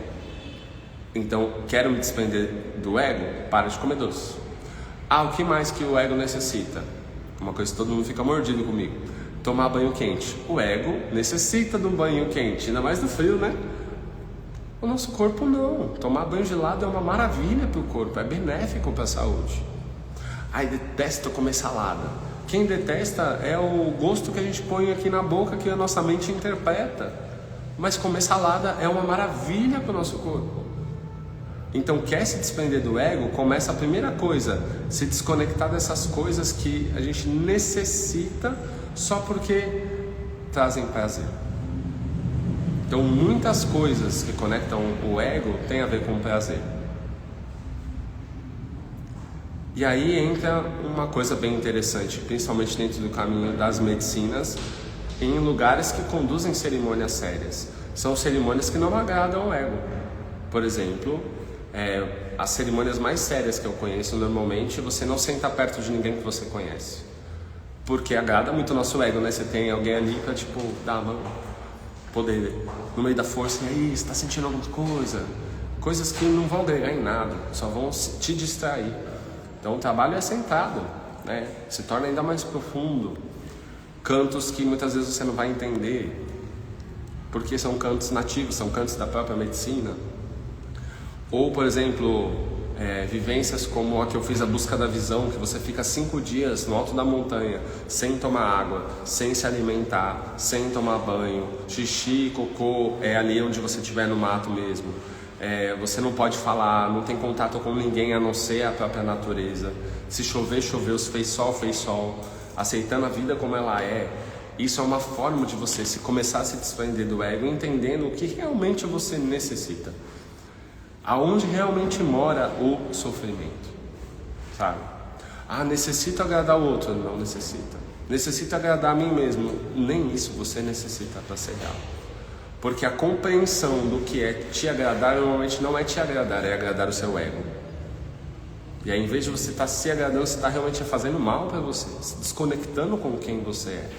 Então, quero me desprender do ego? Para de comer doce. O que mais que o ego necessita? Uma coisa que todo mundo fica mordido comigo: tomar banho quente. O ego necessita de um banho quente, ainda mais no frio, né? O nosso corpo não. Tomar banho gelado é uma maravilha para o corpo, é benéfico para a saúde. Detesto comer salada. Quem detesta é o gosto que a gente põe aqui na boca, que a nossa mente interpreta. Mas comer salada é uma maravilha para o nosso corpo. Então, quer se desprender do ego, começa a primeira coisa, se desconectar dessas coisas que a gente necessita só porque trazem prazer. Então, muitas coisas que conectam o ego têm a ver com o prazer. E aí entra uma coisa bem interessante, principalmente dentro do caminho das medicinas, em lugares que conduzem cerimônias sérias. São cerimônias que não agradam ao ego. Por exemplo, as cerimônias mais sérias que eu conheço, normalmente você não senta perto de ninguém que você conhece, porque agrada muito o nosso ego, né? Você tem alguém ali pra tipo dar a mão, poder no meio da força, e aí, você tá sentindo alguma coisa? Coisas que não vão agregar em nada, só vão te distrair. Então o trabalho é sentado, né? Se torna ainda mais profundo. Cantos que muitas vezes você não vai entender, porque são cantos nativos, são cantos da própria medicina. Ou, por exemplo, vivências como a que eu fiz, a busca da visão, que você fica 5 dias no alto da montanha, sem tomar água, sem se alimentar, sem tomar banho, xixi, cocô, ali onde você estiver no mato mesmo. Você não pode falar, não tem contato com ninguém a não ser a própria natureza. Se chover, choveu, se fez sol, aceitando a vida como ela é. Isso é uma forma de você começar a se desprender do ego, entendendo o que realmente você necessita, aonde realmente mora o sofrimento, sabe? Necessito agradar o outro. Não necessita. Necessito agradar a mim mesmo. Nem isso você necessita para ser real. Porque a compreensão do que é te agradar, normalmente não é te agradar, é agradar o seu ego. E aí, em vez de você estar se agradando, você está realmente fazendo mal para você, se desconectando com quem você é,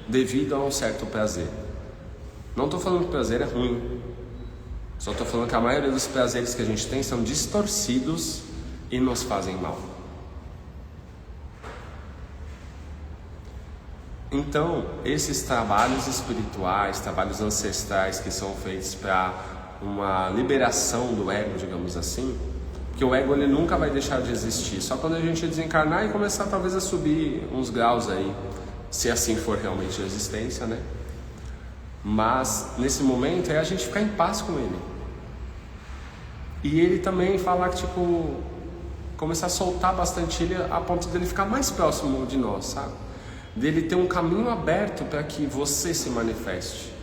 devido a um certo prazer. Não estou falando que o prazer é ruim, só estou falando que a maioria dos prazeres que a gente tem são distorcidos e nos fazem mal. Então, esses trabalhos espirituais, trabalhos ancestrais que são feitos para uma liberação do ego, digamos assim, porque o ego ele nunca vai deixar de existir, só quando a gente desencarnar e começar talvez a subir uns graus aí, se assim for realmente a existência, né? Mas nesse momento é a gente ficar em paz com ele. E ele também falar que começar a soltar bastante ele a ponto dele ficar mais próximo de nós, sabe? Dele ter um caminho aberto para que você se manifeste.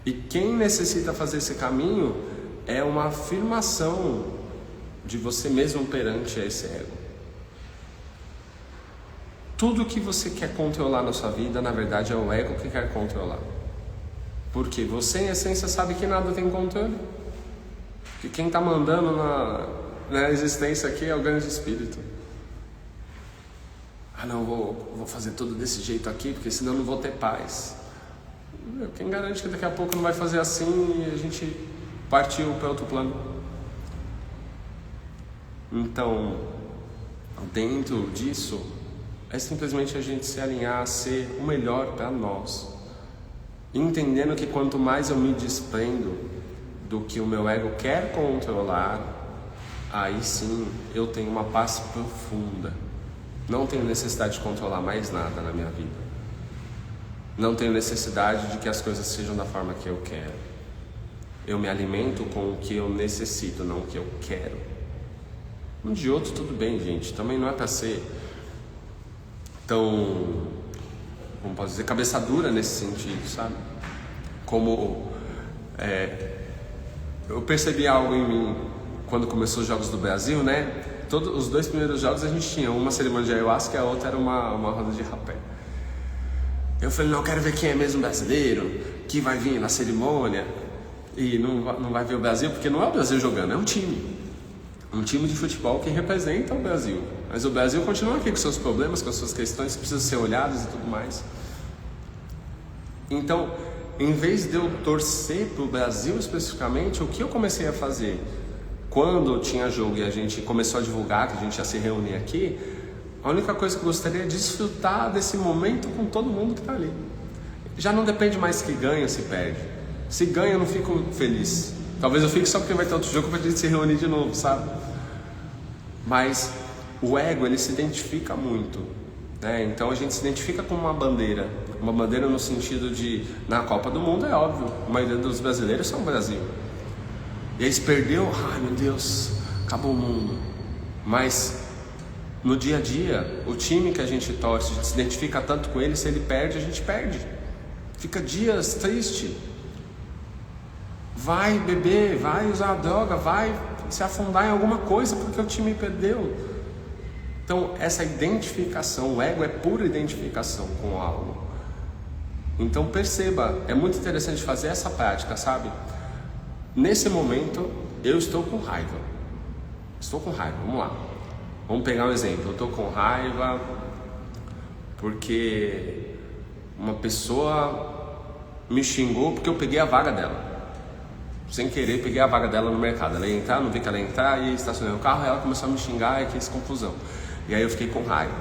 E quem necessita fazer esse caminho é uma afirmação de você mesmo perante esse ego. Tudo que você quer controlar na sua vida, na verdade, é o ego que quer controlar. Porque você, em essência, sabe que nada tem controle. Que quem está mandando na existência aqui é o grande espírito. Não, vou fazer tudo desse jeito aqui, porque senão eu não vou ter paz. Quem garante que daqui a pouco não vai fazer assim e a gente partiu para outro plano? Então, dentro disso, é simplesmente a gente se alinhar a ser o melhor para nós. Entendendo que quanto mais eu me desprendo do que o meu ego quer controlar, aí sim eu tenho uma paz profunda. Não tenho necessidade de controlar mais nada na minha vida. Não tenho necessidade de que as coisas sejam da forma que eu quero. Eu me alimento com o que eu necessito, não o que eu quero. Um de outro tudo bem, gente. Também não é para ser tão, como posso dizer, cabeça dura nesse sentido, sabe? Como eu percebi algo em mim quando começou os Jogos do Brasil, né? Todos os 2 primeiros jogos a gente tinha uma cerimônia de ayahuasca e a outra era uma roda de rapé. Eu falei, não, eu quero ver quem é mesmo brasileiro, que vai vir na cerimônia e não vai ver o Brasil, porque não é o Brasil jogando, é um time. Um time de futebol que representa o Brasil. Mas o Brasil continua aqui com seus problemas, com as suas questões que precisam ser olhadas e tudo mais. Então, em vez de eu torcer para o Brasil especificamente, o que eu comecei a fazer? Quando tinha jogo e a gente começou a divulgar que a gente ia se reunir aqui, a única coisa que eu gostaria é desfrutar desse momento com todo mundo que está ali. Já não depende mais se ganha ou se perde. Se ganha eu não fico feliz. Talvez eu fique só porque vai ter outro jogo para a gente se reunir de novo, sabe? Mas o ego, ele se identifica muito, né? Então a gente se identifica com uma bandeira no sentido de, na Copa do Mundo é óbvio, a maioria dos brasileiros são o Brasil. E aí se perdeu, ai meu Deus, acabou o mundo. Mas no dia a dia, o time que a gente torce, a gente se identifica tanto com ele, se ele perde, a gente perde. Fica dias triste. Vai beber, vai usar droga, vai se afundar em alguma coisa porque o time perdeu. Então, essa identificação, o ego é pura identificação com algo. Então, perceba, é muito interessante fazer essa prática, sabe? Nesse momento, eu estou com raiva. Estou com raiva, vamos lá. Vamos pegar um exemplo. Eu estou com raiva porque uma pessoa me xingou porque eu peguei a vaga dela. Sem querer, peguei a vaga dela no mercado. Ela ia entrar, não vi que ela ia entrar, e estacionei o carro, e ela começou a me xingar, e quis confusão. E aí eu fiquei com raiva.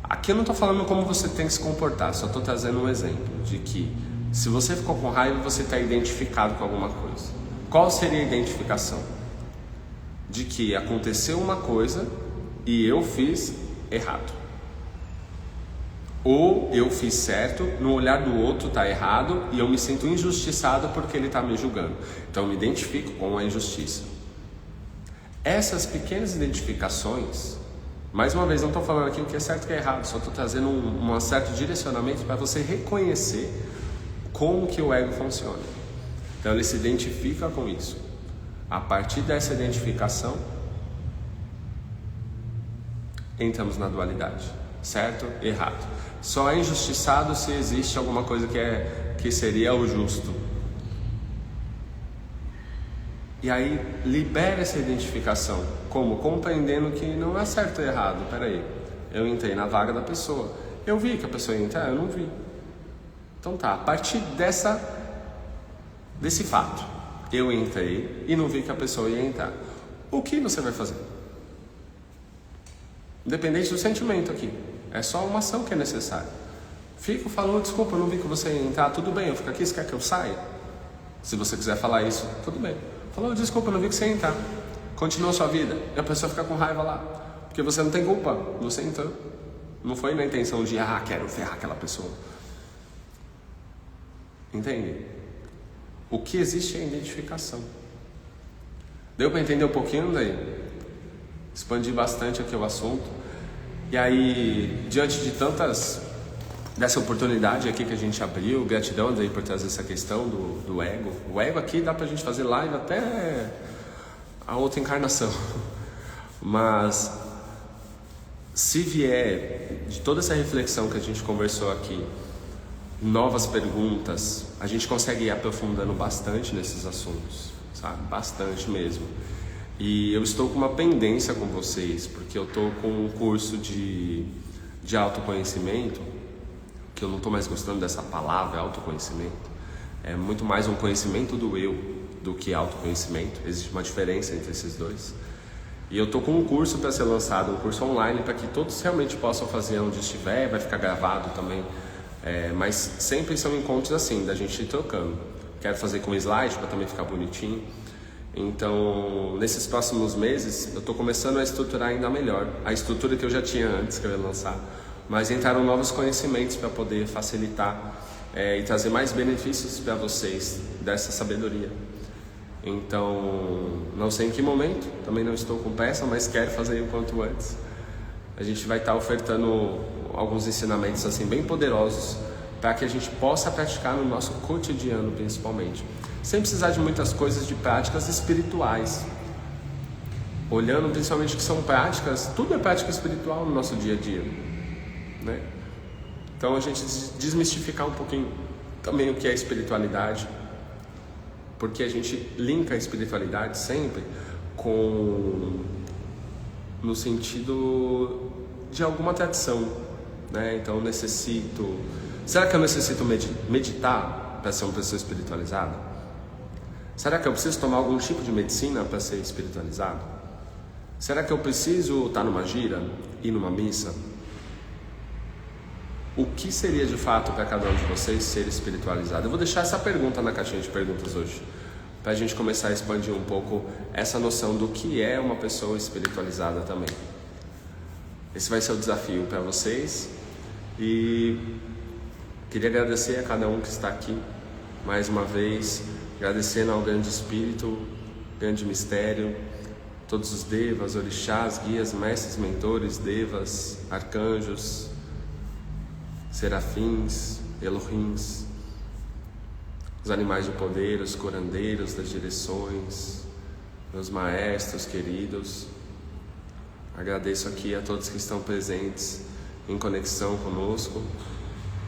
Aqui eu não estou falando como você tem que se comportar, só estou trazendo um exemplo de que se você ficou com raiva, você está identificado com alguma coisa. Qual seria a identificação? De que aconteceu uma coisa e eu fiz errado. Ou eu fiz certo, no olhar do outro está errado e eu me sinto injustiçado porque ele está me julgando. Então eu me identifico com a injustiça. Essas pequenas identificações, mais uma vez, não estou falando aqui o que é certo e o que é errado, só estou trazendo um certo direcionamento para você reconhecer como que o ego funciona. Então ele se identifica com isso. A partir dessa identificação, entramos na dualidade, certo? Errado. Só é injustiçado se existe alguma coisa que seria o justo. E aí libera essa identificação. Como? Compreendendo que não é certo ou errado. Peraí, eu entrei na vaga da pessoa. Eu vi que a pessoa ia entrar, eu não vi. Então tá, a partir desse fato, eu entrei e não vi que a pessoa ia entrar. O que você vai fazer? Independente do sentimento aqui. É só uma ação que é necessária. Fico falando, desculpa, eu não vi que você ia entrar, tudo bem, eu fico aqui, você quer que eu saia? Se você quiser falar isso, tudo bem. Falou, desculpa, eu não vi que você ia entrar. Continua a sua vida. E a pessoa fica com raiva lá. Porque você não tem culpa, você entrou. Não foi na intenção de, quero ferrar aquela pessoa. Entende? O que existe é a identificação. Deu para entender um pouquinho daí? Expandi bastante aqui o assunto. E aí, diante de dessa oportunidade aqui que a gente abriu, gratidão Andrei por trazer essa questão do ego. O ego aqui dá pra gente fazer live até a outra encarnação. Mas se vier de toda essa reflexão que a gente conversou aqui, novas perguntas, a gente consegue ir aprofundando bastante nesses assuntos, sabe? Bastante mesmo. E eu estou com uma pendência com vocês, porque eu estou com um curso de autoconhecimento, que eu não estou mais gostando dessa palavra, autoconhecimento. É muito mais um conhecimento do eu do que autoconhecimento. Existe uma diferença entre esses dois. E eu estou com um curso para ser lançado, um curso online, para que todos realmente possam fazer onde estiver, vai ficar gravado também. Mas sempre são encontros assim, da gente ir trocando. Quero fazer com slide para também ficar bonitinho. Então, nesses próximos meses, eu estou começando a estruturar ainda melhor a estrutura que eu já tinha antes, que eu ia lançar, mas entraram novos conhecimentos para poder facilitar e trazer mais benefícios para vocês dessa sabedoria. Então, não sei em que momento, também não estou com pressa, mas quero fazer o quanto antes. A gente vai estar ofertando alguns ensinamentos assim bem poderosos para que a gente possa praticar no nosso cotidiano, principalmente. Sem precisar de muitas coisas, de práticas espirituais. Olhando principalmente que são práticas, tudo é prática espiritual no nosso dia a dia, né? Então a gente desmistificar um pouquinho também o que é espiritualidade, porque a gente linka a espiritualidade sempre no sentido de alguma tradição, né? Então será que eu necessito meditar para ser uma pessoa espiritualizada? Será que eu preciso tomar algum tipo de medicina para ser espiritualizado? Será que eu preciso estar numa gira, ir numa missa? O que seria de fato para cada um de vocês ser espiritualizado? Eu vou deixar essa pergunta na caixinha de perguntas hoje, para a gente começar a expandir um pouco essa noção do que é uma pessoa espiritualizada também. Esse vai ser o desafio para vocês e queria agradecer a cada um que está aqui mais uma vez, agradecendo ao grande espírito, grande mistério, todos os devas, orixás, guias, mestres, mentores, devas, arcanjos, serafins, elohims, os animais de poder, os curandeiros das direções, meus maestros queridos, Agradeço aqui a todos que estão presentes em conexão conosco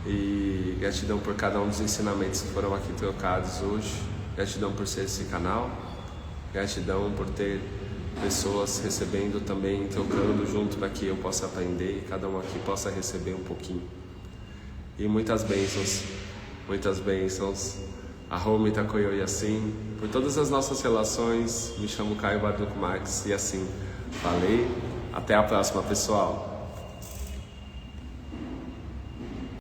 e gratidão por cada um dos ensinamentos que foram aqui trocados hoje. Gratidão por ser esse canal, gratidão por ter pessoas recebendo também, trocando junto para que eu possa aprender e cada um aqui possa receber um pouquinho. E muitas bênçãos. Arroba Itakoyo Yassin, por todas as nossas relações. Me chamo Caio Barduco Marques e assim, falei. Até a próxima, pessoal.